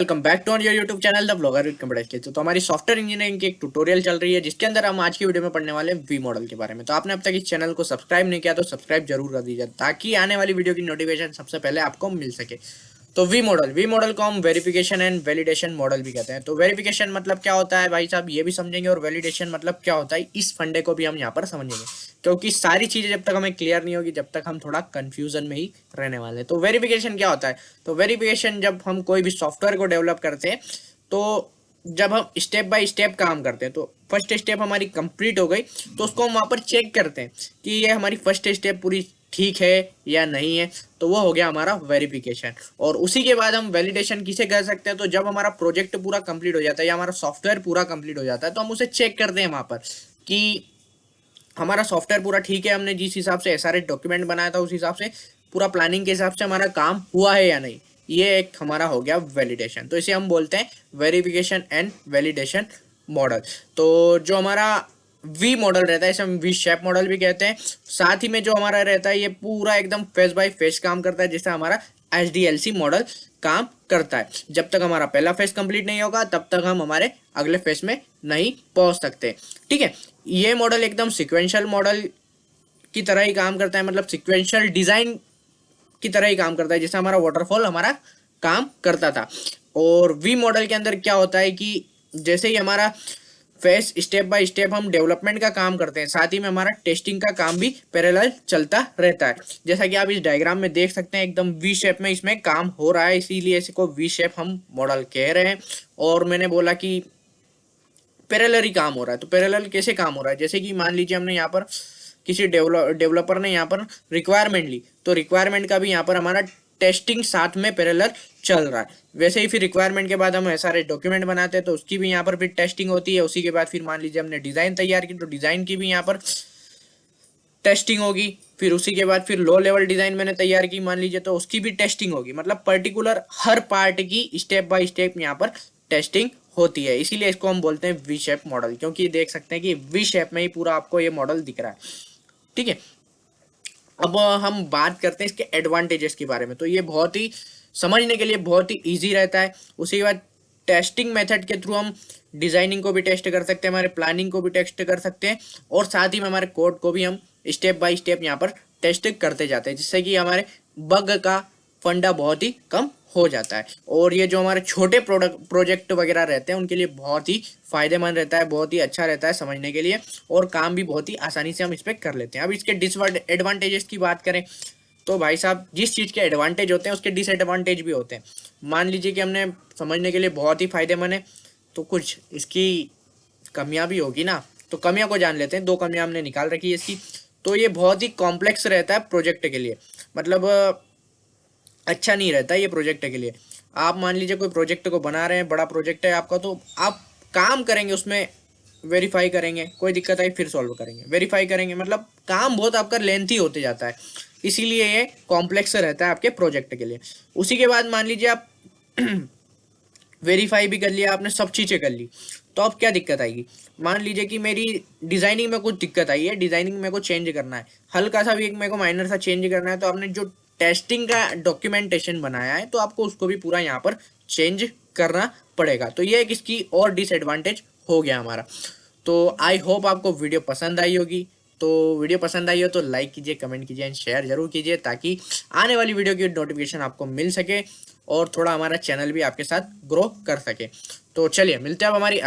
Welcome back to your YouTube channel the blogger with computer skills. तो हमारी software engineering की एक tutorial चल रही है जिसके अंदर हम आज की वीडियो में पढ़ने वाले हैं वी मॉडल के बारे में। तो आपने अब तक इस चैनल को सब्सक्राइब नहीं किया तो सब्सक्राइब जरूर कर दीजिए ताकि आने वाली वीडियो की नोटिफिकेशन सबसे पहले आपको मिल सके। तो वी मॉडल को हम वेरिफिकेशन एंड वैलिडेशन मॉडल भी कहते हैं। तो वेरिफिकेशन मतलब क्या होता है भाई साहब ये भी समझेंगे, और वैलिडेशन मतलब क्या होता है इस फंडे को भी हम यहाँ पर समझेंगे, क्योंकि सारी चीजें जब तक हमें क्लियर नहीं होगी जब तक हम थोड़ा कंफ्यूजन में ही रहने वाले हैं। तो वेरिफिकेशन क्या होता है? तो वेरिफिकेशन जब हम कोई भी सॉफ्टवेयर को डेवलप करते हैं, तो जब हम स्टेप बाय स्टेप काम करते हैं, तो फर्स्ट स्टेप हमारी कंप्लीट हो गई तो उसको हम वहां पर चेक करते हैं कि ये हमारी फर्स्ट स्टेप पूरी ठीक है या नहीं है, तो वो हो गया हमारा वेरिफिकेशन। और उसी के बाद हम वैलिडेशन किसे कह सकते हैं? तो जब हमारा प्रोजेक्ट पूरा कंप्लीट हो जाता है या हमारा सॉफ्टवेयर पूरा कंप्लीट हो जाता है तो हम उसे चेक करते हैं वहां पर कि हमारा सॉफ्टवेयर पूरा ठीक है, हमने जिस हिसाब से एसआरएच डॉक्यूमेंट बनाया था उस हिसाब से पूरा प्लानिंग के हिसाब से हमारा काम हुआ है या नहीं। ये एक हमारा हो गया वैलिडेशन। तो इसे हम बोलते हैं वेरिफिकेशन एंड वैलिडेशन मॉडल। तो जो हमारा वी मॉडल रहता है इसे हम वी शेप मॉडल भी कहते हैं। साथ ही में जो हमारा रहता है ये पूरा एकदम फेस बाय फेस काम करता है, जिससे हमारा एचडीएलसी मॉडल काम करता है। जब तक हमारा पहला फेस कंप्लीट नहीं होगा तब तक हम हमारे अगले फेस में नहीं पहुंच सकते। ठीक है, ये मॉडल एकदम सिक्वेंशियल मॉडल की तरह ही काम करता है, मतलब सिक्वेंशियल डिजाइन की तरह ही काम करता है, जैसे हमारा वाटरफॉल हमारा काम करता था। और वी मॉडल के अंदर क्या होता है कि जैसे ही हमारा फेस स्टेप बाय स्टेप हम डेवलपमेंट का काम करते हैं, साथ ही में हमारा टेस्टिंग का काम भी पैरेलल चलता रहता है। जैसा कि आप इस डायग्राम में देख सकते हैं एकदम वी शेप में इसमें काम हो रहा है, इसीलिए इसको वी शेप हम मॉडल कह रहे हैं। और मैंने बोला कि पैरेलल ही काम हो रहा है। तो पैरेलल कैसे काम हो रहा है? जैसे कि मान लीजिए हमने यहाँ पर किसी डेवलपर ने यहाँ पर रिक्वायरमेंट ली, तो रिक्वायरमेंट का भी यहाँ पर हमारा टेस्टिंग साथ में पैरेलल चल रहा है। वैसे ही फिर रिक्वायरमेंट के बाद हम एसआरएच डॉक्यूमेंट बनाते हैं तो उसकी भी यहाँ पर फिर टेस्टिंग होती है। उसी के बाद फिर मान लीजिए हमने डिजाइन तैयार की तो डिजाइन की भी यहाँ पर टेस्टिंग होगी। फिर उसी के बाद फिर लो लेवल डिजाइन मैंने तैयार की मान लीजिए तो उसकी भी टेस्टिंग होगी। मतलब पर्टिकुलर हर पार्ट की स्टेप बाय स्टेप यहाँ पर टेस्टिंग होती है, इसीलिए इसको हम बोलते हैं वी शेप मॉडल, क्योंकि देख सकते हैं कि वी शेप में ही पूरा आपको ये मॉडल दिख रहा है। ठीक है, अब हम बात करते हैं इसके एडवांटेजेस के बारे में। तो ये बहुत ही समझने के लिए बहुत ही इजी रहता है। उसी के बाद टेस्टिंग मेथड के थ्रू हम डिजाइनिंग को भी टेस्ट कर सकते हैं, हमारे प्लानिंग को भी टेस्ट कर सकते हैं, और साथ ही में हमारे कोड को भी हम स्टेप बाय स्टेप यहाँ पर टेस्ट करते जाते हैं, जिससे कि हमारे बग का फंडा बहुत ही कम हो जाता है। और ये जो हमारे छोटे प्रोजेक्ट वगैरह रहते हैं उनके लिए बहुत ही फायदेमंद रहता है, बहुत ही अच्छा रहता है समझने के लिए, और काम भी बहुत ही आसानी से हम इस पर कर लेते हैं। अब इसके डिसएडवांटेजेस की बात करें तो भाई साहब जिस चीज़ के एडवांटेज होते हैं उसके डिसएडवांटेज भी होते हैं। मान लीजिए कि हमने समझने के लिए बहुत ही फायदेमंद है, तो कुछ इसकी कमियां भी होगी ना। तो कमियां को जान लेते हैं। दो कमियां हमने निकाल रखी है इसकी। तो ये बहुत ही कॉम्प्लेक्स रहता है प्रोजेक्ट के लिए, मतलब अच्छा नहीं रहता ये प्रोजेक्ट के लिए। आप मान लीजिए कोई प्रोजेक्ट को बना रहे हैं, बड़ा प्रोजेक्ट है आपका, तो आप काम करेंगे उसमें, वेरीफाई करेंगे, कोई दिक्कत आई फिर सॉल्व करेंगे, वेरीफाई करेंगे, मतलब काम बहुत आपका लेंथी होते जाता है, इसीलिए ये कॉम्प्लेक्स रहता है आपके प्रोजेक्ट के लिए। उसी के बाद मान लीजिए आप वेरीफाई भी कर लिया आपने, सब चीज़ें कर ली, तो अब क्या दिक्कत आएगी? मान लीजिए कि मेरी डिजाइनिंग में कुछ दिक्कत आई है, डिजाइनिंग मेरे को चेंज करना है, हल्का सा भी एक मेरे को माइनर सा चेंज करना है, तो आपने जो टेस्टिंग का डॉक्यूमेंटेशन बनाया है तो आपको उसको भी पूरा यहाँ पर चेंज करना पड़ेगा। तो ये एक इसकी और डिसएडवांटेज हो गया हमारा। तो आई होप आपको वीडियो पसंद आई होगी। तो वीडियो पसंद आई हो तो लाइक कीजिए, कमेंट कीजिए एंड शेयर जरूर कीजिए, ताकि आने वाली वीडियो की नोटिफिकेशन आपको मिल सके और थोड़ा हमारा चैनल भी आपके साथ ग्रो कर सके। तो चलिए मिलते हैं अब हमारी